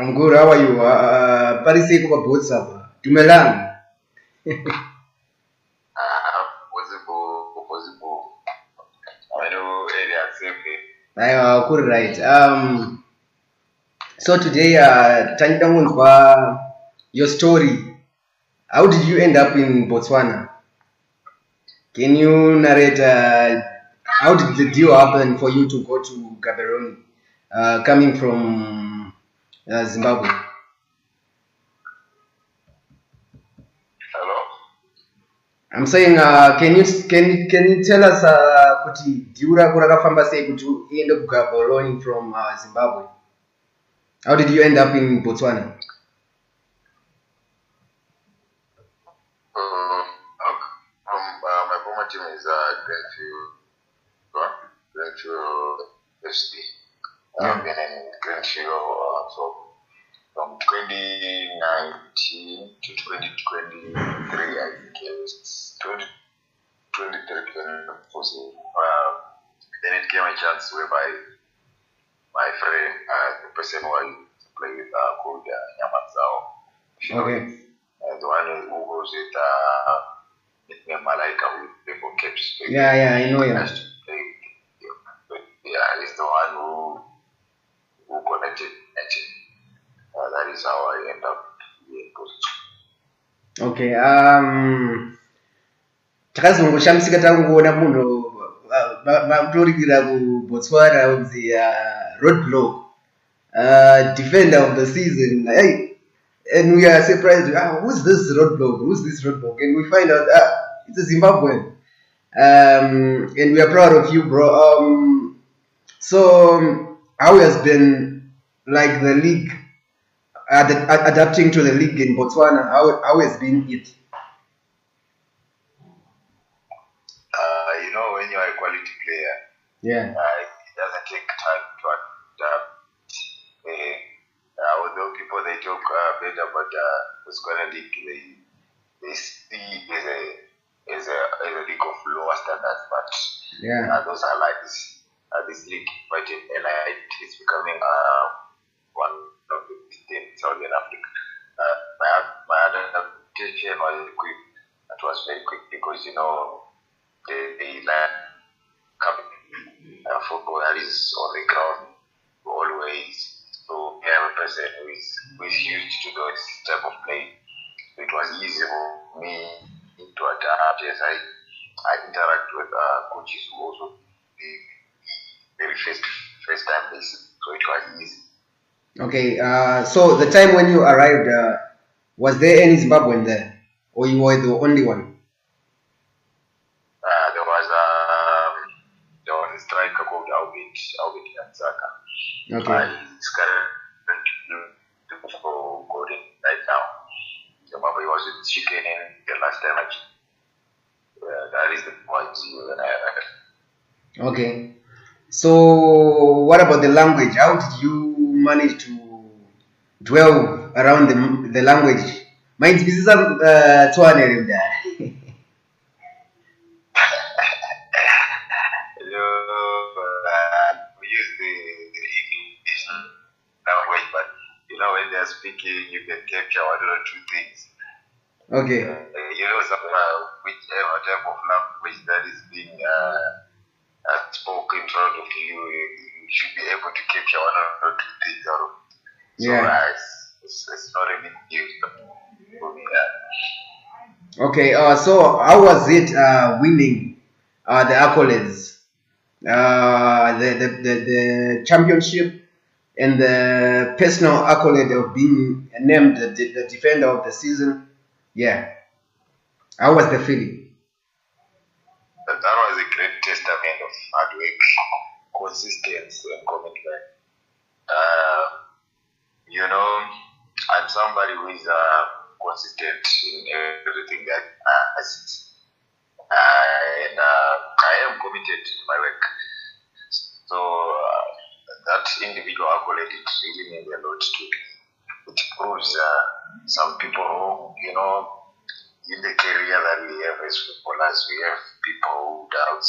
I'm good. How are you? Pariseko babotsa. Tumelang. Possible. I know area safely. I could right. So today, your story. How did you end up in Botswana? Can you narrate how did the deal happen for you to go to Gaborone, coming from Zimbabwe? Hello? I'm saying, can you tell us kuti diura kurakafamba sei kuti uende kuGaborone from Zimbabwe? How did you end up in Botswana? My former team is Greenfield FC. I've been in Greenfield from 2019 to 2023. I think it's 2023. Then it came a chance whereby my friend, the person who I play with, called Nyamanzao. Okay. The one who goes with nickname Malaika with people caps. Yeah, I know him. Yeah, he's the one who connected. That is how I end up here. Okay. Takazongoshamisika tangoona munhu vamutorikira kuBotswana unzi roadblock, defender of the season. Hey, and we are surprised. Who's this roadblock? And we find out it's a Zimbabwean. And we are proud of you, bro. So how has been like the league adapting to the league in Botswana? How has been it? When you are a quality player, yeah, it doesn't take time to adapt. Although people they talk better about Botswana league, they see as a league of lower standards, but those are like this league, but it's becoming one of the best in Southern Africa. My adaptation was quick. That was very quick because they like football that is on the ground always. So we have a person who is used to those type of play. So it was easy for me to adapt as I interact with coaches who also very first time basis. So it was easy. Okay, so the time when you arrived, was there any Zimbabwean there, or you were the only one? There was a striker called Albert Yansaka. Okay. He's currently for Gordon right now. Zimbabwe was with Chicken in the last time. That is the point when I arrived. Okay. So what about the language? How did you manage to dwell around the language? Mine's business Tswana there. We use the English language, but when they are speaking, you can capture one or two things. Okay. Whichever type of language that is being spoken in front of you, you should be able to capture one or two things out of it. So it's not a big deal for me. Okay. So how was it winning the accolades, the championship, and the personal accolade of being named the defender of the season? Yeah. How was the feeling? That was a great testament of hard work, consistency, and commitment. I'm somebody who is consistent in everything that I see. And I am committed to my work. So that individual accolade, it really means a lot to me. It proves some people, in the career that we have as footballers, we have people who doubt,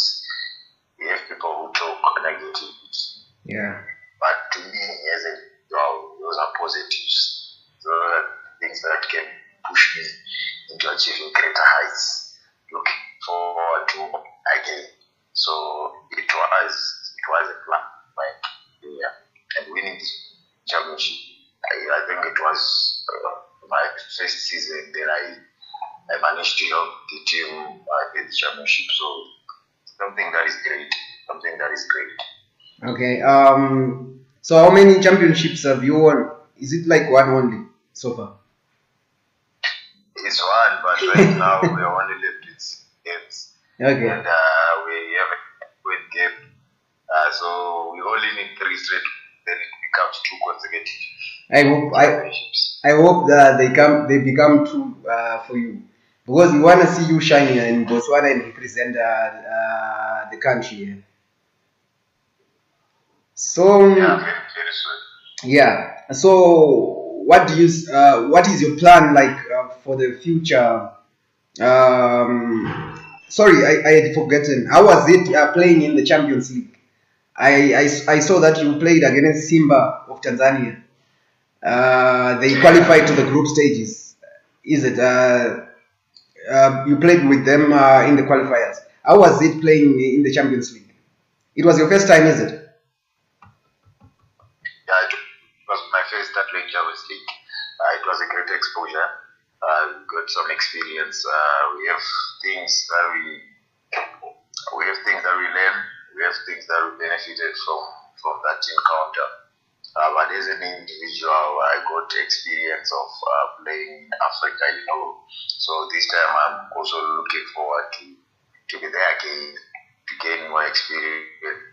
we have people who talk negativity. Yeah. But to me, as a those are positives. Those are things that can push me into achieving greater heights. Looking forward to again. So it was a plan, and winning the championship. I think it was my first season. Then I managed to help the team get the championship. So something that is great. Something that is great. Okay. So how many championships have you won? Is it like one only so far? It's one, but right now we are only left with 6 games. Okay. And we have a win game. So we only need 3 straight. Then it becomes 2 consecutive. I hope that they become true for you, because we want to see you shining in Botswana and represent the country. So Yeah, very soon. yeah. So what is your plan like for the future? Sorry, I had forgotten. How was it playing in the Champions League? I saw that you played against Simba of Tanzania. They qualified to the group stages. Is it? You played with them in the qualifiers. How was it playing in the Champions League? It was your first time, is it? Yeah, it was my first time playing Champions League. It was a great exposure. Got some experience. We have things that we learn. We have things that we benefited from that encounter. But as an individual, I got experience of playing in Africa, So this time I'm also looking forward to be there again, to gain more experience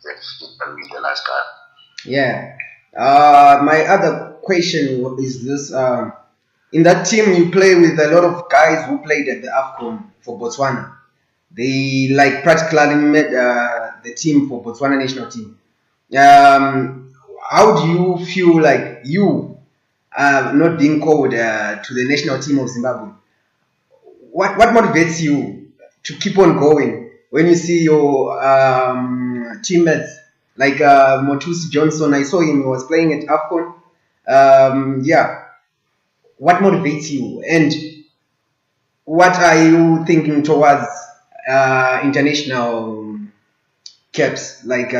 than the last time. Yeah. My other question is this: in that team, you play with a lot of guys who played at the AFCON for Botswana. They practically made the team for Botswana national team. How do you feel like you not being called to the national team of Zimbabwe? What motivates you to keep on going when you see your teammates like Motusi Johnson? I saw him; he was playing at AFCON. What motivates you, and what are you thinking towards international caps, like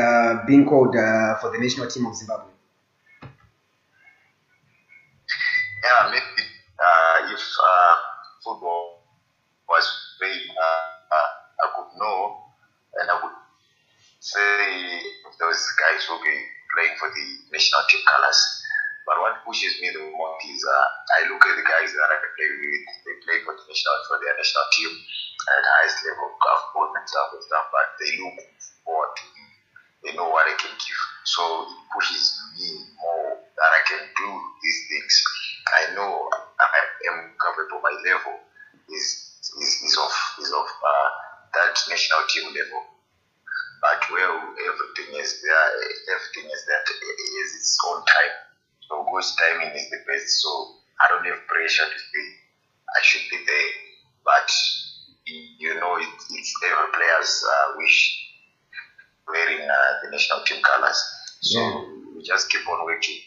being called for the national team of Zimbabwe? Yeah, maybe if football was played, I could know, and I would say those guys will be playing for the national team colors. But what pushes me the most is I look at the guys that I play with. They play for their national team at the highest level, of and stuff. But they look forward to me. They know what I can give, so it pushes me more that I can do these things. I know I am capable. My level is of that national team level. But everything is there. Everything is there. It is its own time. So God's timing is the best. So I don't have pressure to say I should be there. But it's every player's wish wearing the national team colors. So we just keep on working,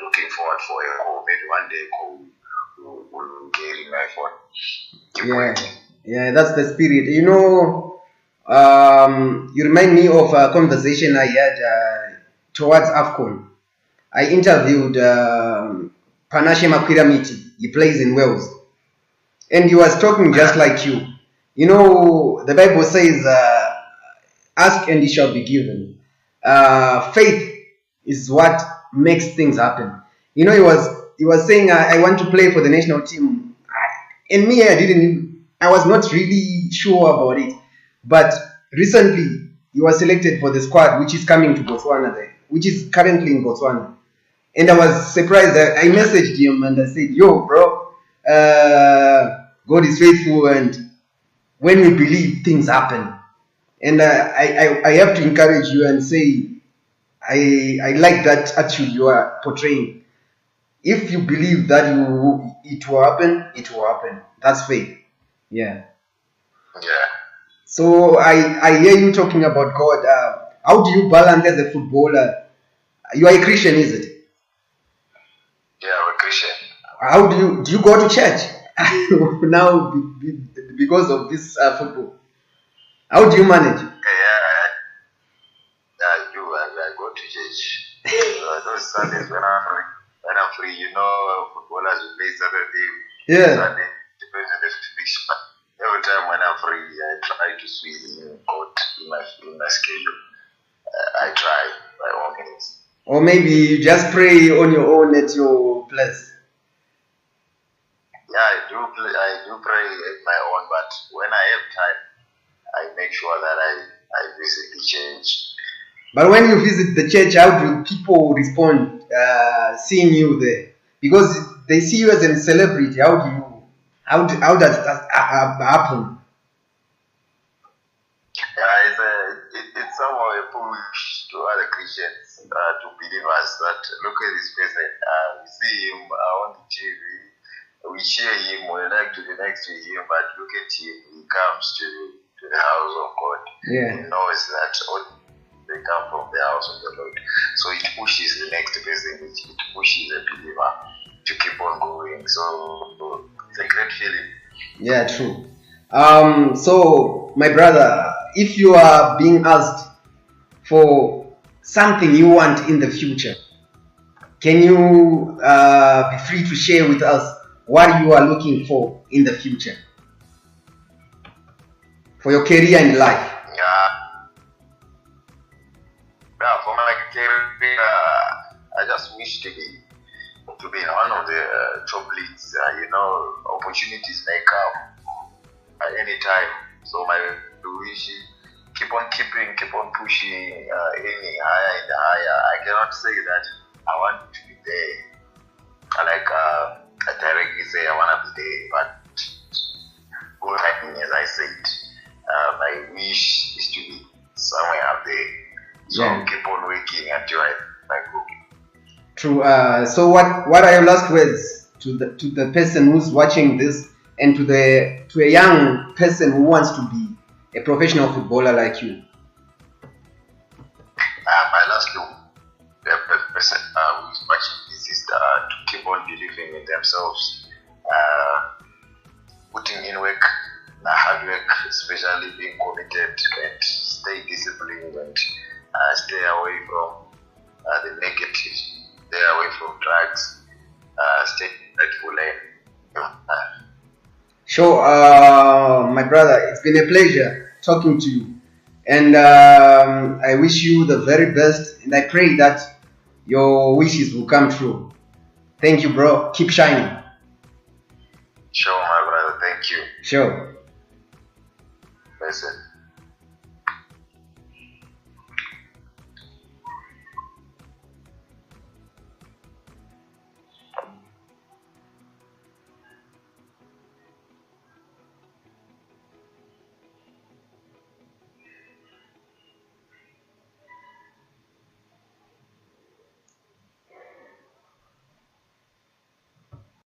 looking forward for a call. Maybe one day we'll get in my phone. Keep working. Yeah, that's the spirit. You remind me of a conversation I had towards AFCON. I interviewed Panashe Makwiramiti. He plays in Wales. And he was talking just like you. The Bible says, ask and it shall be given. Faith is what makes things happen. He was saying, I want to play for the national team. And me, I was not really sure about it. But recently, he was selected for the squad, which is coming to Botswana, which is currently in Botswana. And I was surprised. I messaged him and I said, yo, bro, God is faithful, and when we believe, things happen. And I have to encourage you and say, I like that attitude you are portraying. If you believe that it will happen, it will happen. That's faith. Yeah. So I hear you talking about God. How do you balance as a footballer? You are a Christian, is it? How do you go to church now because of this football? How do you manage? I do. I go to church. Those Sundays when I'm free, footballers will play Saturday. Yeah. Sunday depends on the fixture. Every time when I'm free, I try to squeeze in God in my schedule. I try by all means. Or maybe you just pray on your own at your place. Yeah, I do pray at my own, but when I have time, I make sure that I visit the church. But when you visit the church, how do people respond seeing you there? Because they see you as a celebrity. How does that happen? It's somehow a push to other Christians, to believers that look at this person. We see him on the TV, we share him, we like to be next to him, but look at him, he comes to the house of God. Yeah. He knows that they come from the house of the Lord. So it pushes the next person, it pushes a believer to keep on going. So it's a great feeling. Yeah, true. So my brother, if you are being asked for something you want in the future, can you be free to share with us what you are looking for in the future for your career and life? Yeah, for my career, I just wish to be one of the top leagues. Opportunities may come at any time. So my wish is keep on pushing, aiming higher and higher. I cannot say that I want to be there. I directly say I want to be there, but God happening, as I said, my wish is to be somewhere out there. So Yeah. keep on working until I go. True. So what are your last words to the person who's watching this, and to a young person who wants to be a professional footballer like you? My last person who is watching this is to keep on believing in themselves, putting in work, hard work, especially being committed, and stay disciplined, and stay away from the negative, stay away from drugs, stay grateful and Sure, my brother, it's been a pleasure talking to you, and I wish you the very best, and I pray that your wishes will come true. Thank you, bro. Keep shining. Sure, my brother. Thank you. Sure. Listen.